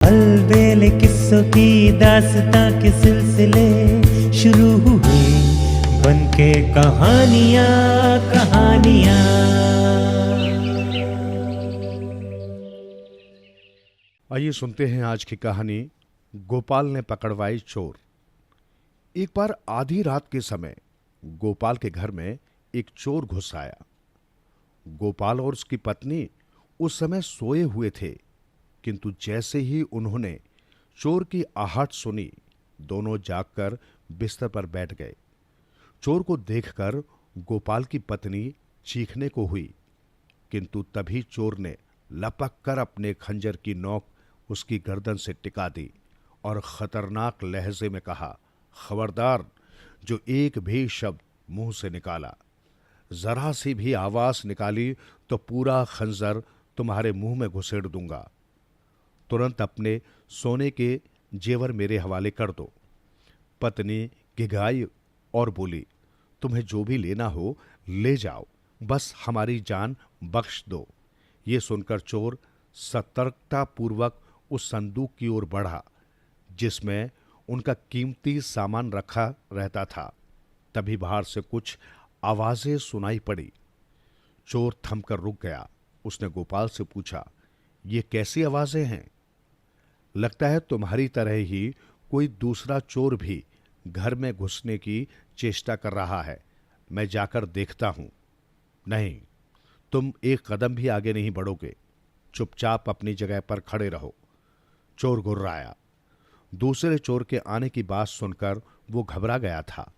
अलबेले किस्सों की दास्तां के सिलसिले शुरू हुए, बनके कहानियां कहानियां। आइए सुनते हैं आज की कहानी, गोपाल ने पकड़वाई चोर। एक बार आधी रात के समय गोपाल के घर में एक चोर घुस आया। गोपाल और उसकी पत्नी उस समय सोए हुए थे, किंतु जैसे ही उन्होंने चोर की आहट सुनी, दोनों जागकर बिस्तर पर बैठ गए। चोर को देखकर गोपाल की पत्नी चीखने को हुई, किंतु तभी चोर ने लपक कर अपने खंजर की नोक उसकी गर्दन से टिका दी और खतरनाक लहजे में कहा, खबरदार, जो एक भी शब्द मुंह से निकाला, जरा सी भी आवाज निकाली तो पूरा खंजर तुम्हारे मुंह में घुसेड़ दूंगा। तुरंत अपने सोने के जेवर मेरे हवाले कर दो। पत्नी गिगाई और बोली, तुम्हें जो भी लेना हो ले जाओ, बस हमारी जान बख्श दो। ये सुनकर चोर सतर्कता पूर्वक उस संदूक की ओर बढ़ा जिसमें उनका कीमती सामान रखा रहता था। तभी बाहर से कुछ आवाजें सुनाई पड़ी। चोर थमकर रुक गया। उसने गोपाल से पूछा, ये कैसी आवाजें हैं? लगता है तुम्हारी तरह ही कोई दूसरा चोर भी घर में घुसने की चेष्टा कर रहा है। मैं जाकर देखता हूं। नहीं, तुम एक कदम भी आगे नहीं बढ़ोगे। चुपचाप अपनी जगह पर खड़े रहो। चोर गुर्राया। दूसरे चोर के आने की बात सुनकर वो घबरा गया था।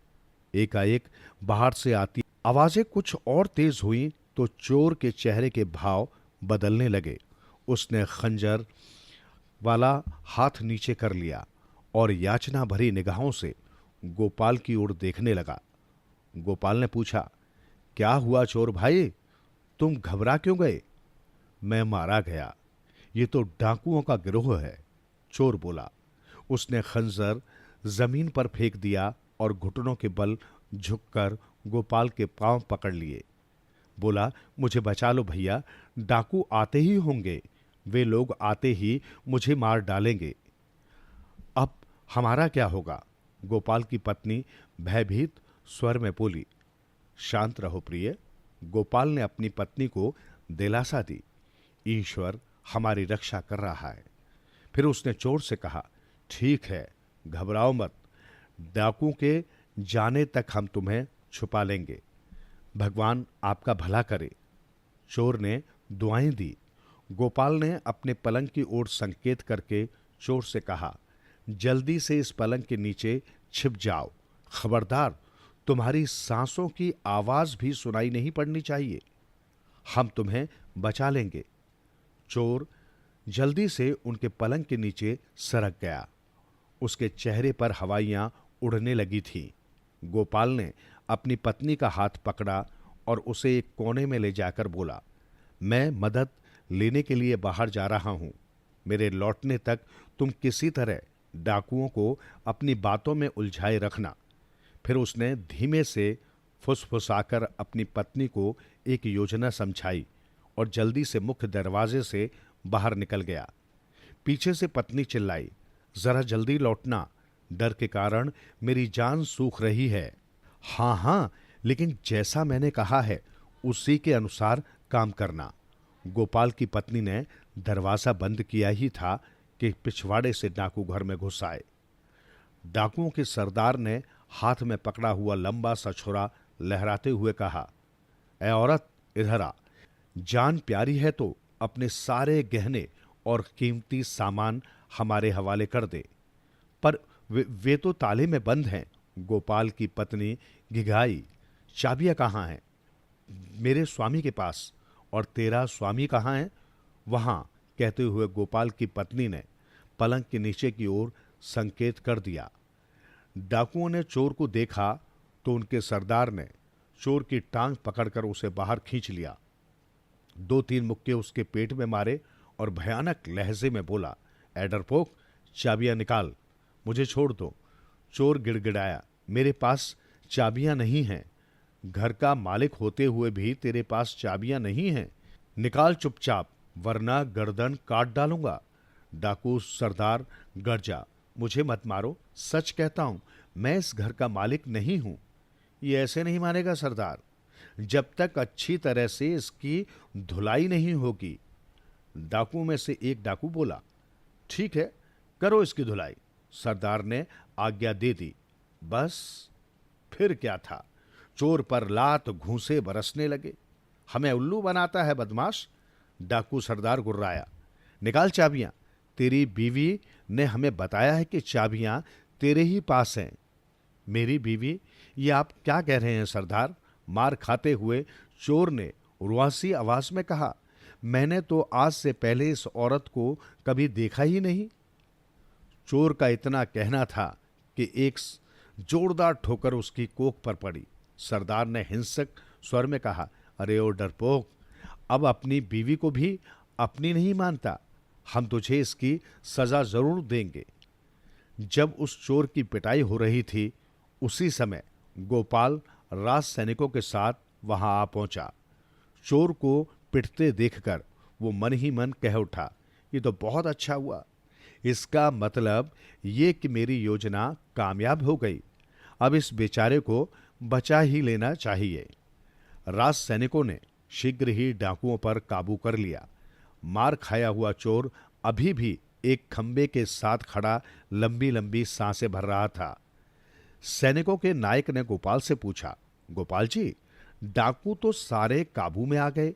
एकाएक बाहर से आती आवाजें कुछ और तेज हुई तो चोर के चेहरे के भाव बदलने लगे। उसने खंजर वाला हाथ नीचे कर लिया और याचना भरी निगाहों से गोपाल की ओर देखने लगा। गोपाल ने पूछा, क्या हुआ चोर भाई, तुम घबरा क्यों गए? मैं मारा गया। ये तो डाकुओं का गिरोह है, चोर बोला। उसने खंजर जमीन पर फेंक दिया और घुटनों के बल झुककर गोपाल के पांव पकड़ लिए। बोला, मुझे बचा लो भैया, डाकू आते ही होंगे। वे लोग आते ही मुझे मार डालेंगे। अब हमारा क्या होगा? गोपाल की पत्नी भयभीत स्वर में बोली। शांत रहो प्रिय, गोपाल ने अपनी पत्नी को दिलासा दी। ईश्वर हमारी रक्षा कर रहा है। फिर उसने चोर से कहा, ठीक है, घबराओ मत, डाकू के जाने तक हम तुम्हें छुपा लेंगे। भगवान आपका भला करे। चोर ने दुआएं दी। गोपाल ने अपने पलंग की ओर संकेत करके चोर से कहा, जल्दी से इस पलंग के नीचे छिप जाओ। खबरदार, तुम्हारी सांसों की आवाज भी सुनाई नहीं पड़नी चाहिए। हम तुम्हें बचा लेंगे। चोर जल्दी से उनके पलंग के नीचे सरक गया। उसके चेहरे पर हवाइयां उड़ने लगी थीं। गोपाल ने अपनी पत्नी का हाथ पकड़ा और उसे एक कोने में ले जाकर बोला, मैं मदद लेने के लिए बाहर जा रहा हूं। मेरे लौटने तक तुम किसी तरह डाकुओं को अपनी बातों में उलझाए रखना। फिर उसने धीमे से फुसफुसाकर अपनी पत्नी को एक योजना समझाई और जल्दी से मुख्य दरवाजे से बाहर निकल गया। पीछे से पत्नी चिल्लाई, जरा जल्दी लौटना, डर के कारण मेरी जान सूख रही है। हां हां, लेकिन जैसा मैंने कहा है उसी के अनुसार काम करना। गोपाल की पत्नी ने दरवाजा बंद किया ही था कि पिछवाड़े से डाकू घर में घुस आए। डाकुओं के सरदार ने हाथ में पकड़ा हुआ लंबा सा छुरा लहराते हुए कहा, ए औरत, इधर आ। जान प्यारी है तो अपने सारे गहने और कीमती सामान हमारे हवाले कर दे। पर वे तो ताले में बंद हैं। गोपाल की पत्नी घिघाई, चाबियां कहां हैं? मेरे स्वामी के पास। और तेरा स्वामी कहां है? वहां, कहते हुए गोपाल की पत्नी ने पलंग के नीचे की ओर संकेत कर दिया। डाकुओं ने चोर को देखा तो उनके सरदार ने चोर की टांग पकड़कर उसे बाहर खींच लिया। 2-3 मुक्के उसके पेट में मारे और भयानक लहजे में बोला, ए डरपोक, चाबियां निकाल, मुझे छोड़ दो। चोर गिड़गिड़ाया, मेरे पास चाबियां नहीं हैं। घर का मालिक होते हुए भी तेरे पास चाबियां नहीं हैं। निकाल चुपचाप, वरना गर्दन काट डालूंगा। डाकू सरदार गरजा, मुझे मत मारो, सच कहता हूं, मैं इस घर का मालिक नहीं हूं। ये ऐसे नहीं मानेगा सरदार, जब तक अच्छी तरह से इसकी धुलाई नहीं होगी। डाकू में से एक डाकू बोला, ठीक है, करो इसकी धुलाई। सरदार ने आज्ञा दे दी। बस फिर क्या था, चोर पर लात घूंसे बरसने लगे। हमें उल्लू बनाता है बदमाश, डाकू सरदार गुर्राया। निकाल चाबियां, तेरी बीवी ने हमें बताया है कि चाबियां तेरे ही पास हैं। मेरी बीवी, ये आप क्या कह रहे हैं सरदार? मार खाते हुए चोर ने रुआसी आवाज में कहा, मैंने तो आज से पहले इस औरत को कभी देखा ही नहीं। चोर का इतना कहना था कि एक जोरदार ठोकर उसकी कोख पर पड़ी। सरदार ने हिंसक स्वर में कहा, अरे ओ डरपोक, अब अपनी बीवी को भी अपनी नहीं मानता। हम तुझे इसकी सजा जरूर देंगे। जब उस चोर की पिटाई हो रही थी, उसी समय गोपाल राज सैनिकों के साथ वहां आ पहुंचा। चोर को पिटते देखकर वो मन ही मन कह उठा, ये तो बहुत अच्छा हुआ। इसका मतलब ये कि मेरी योजना कामयाब हो गई। अब इस बेचारे को बचा ही लेना चाहिए। राज सैनिकों ने शीघ्र ही डाकुओं पर काबू कर लिया। मार खाया हुआ चोर अभी भी एक खंबे के साथ खड़ा लंबी लंबी सांसें भर रहा था। सैनिकों के नायक ने गोपाल से पूछा, गोपाल जी, डाकू तो सारे काबू में आ गए,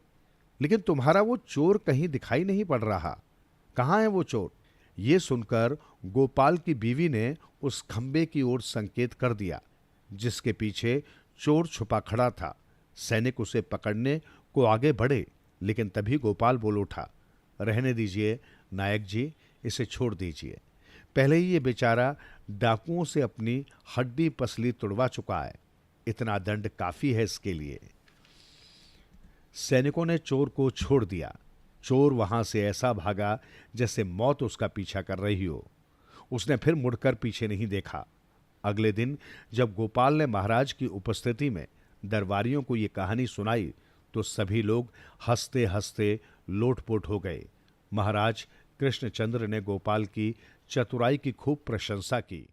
लेकिन तुम्हारा वो चोर कहीं दिखाई नहीं पड़ रहा। कहाँ है वो चोर? ये सुनकर गोपाल की बीवी ने उस खंबे की ओर संकेत कर दिया जिसके पीछे चोर छुपा खड़ा था। सैनिक उसे पकड़ने को आगे बढ़े, लेकिन तभी गोपाल बोल उठा, रहने दीजिए नायक जी, इसे छोड़ दीजिए। पहले ही ये बेचारा डाकुओं से अपनी हड्डी पसली तुड़वा चुका है, इतना दंड काफी है इसके लिए। सैनिकों ने चोर को छोड़ दिया। चोर वहां से ऐसा भागा जैसे मौत उसका पीछा कर रही हो। उसने फिर मुड़कर पीछे नहीं देखा। अगले दिन जब गोपाल ने महाराज की उपस्थिति में दरबारियों को ये कहानी सुनाई तो सभी लोग हंसते हंसते लोटपोट हो गए। महाराज कृष्णचंद्र ने गोपाल की चतुराई की खूब प्रशंसा की।